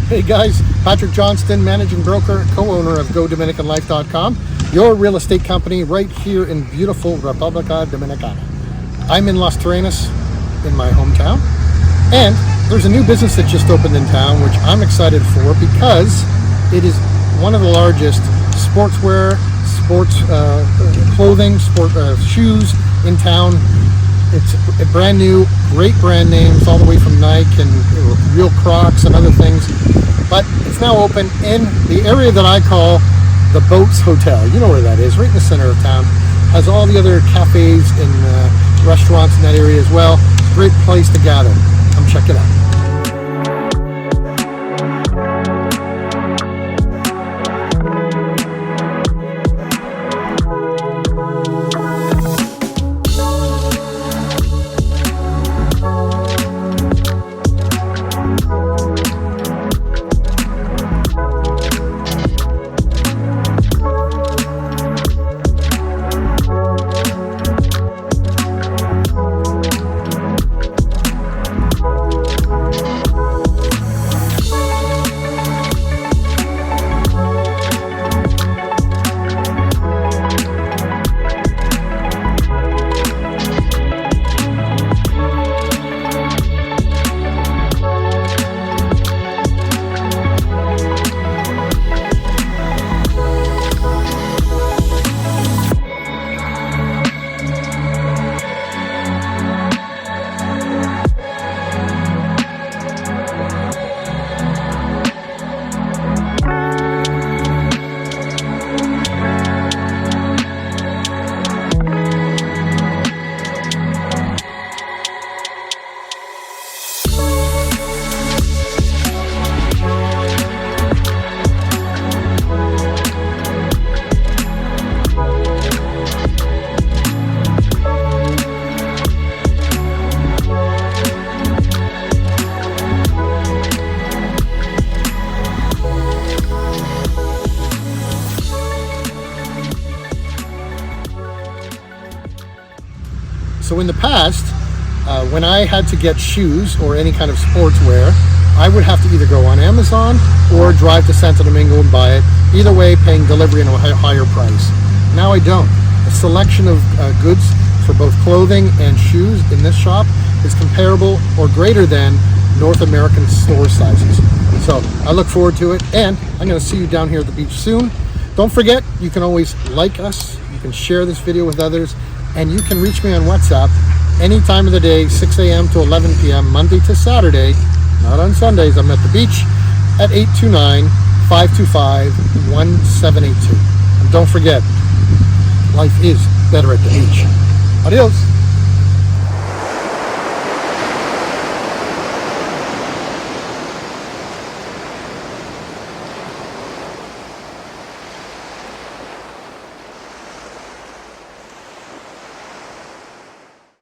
Hey guys, Patrick Johnston, managing broker, co-owner of GoDominicanLife.com, your real estate company right here in beautiful República Dominicana. I'm in Las Terrenas, in my hometown, and there's a new business that just opened in town, which I'm excited for because it is one of the largest sportswear, sports clothing, shoes in town. It's a brand new, great brand names all the way from Nike and real Crocs and other things. But it's now open in the area that I call the Boats Hotel. You know where that is, right in the center of town. Has all the other cafes and restaurants in that area as well. It's a great place to gather. Come check it out. So in the past, when I had to get shoes or any kind of sportswear, I would have to either go on Amazon or drive to Santo Domingo and buy it. Either way, paying delivery at a higher price. Now I don't. The selection of goods for both clothing and shoes in this shop is comparable or greater than North American store sizes. So I look forward to it, and I'm going to see you down here at the beach soon. Don't forget, you can always like us, you can share this video with others, and you can reach me on WhatsApp any time of the day, 6 a.m. to 11 p.m., Monday to Saturday, not on Sundays. I'm at the beach at 829-525-1782. And don't forget, life is better at the beach. Adios.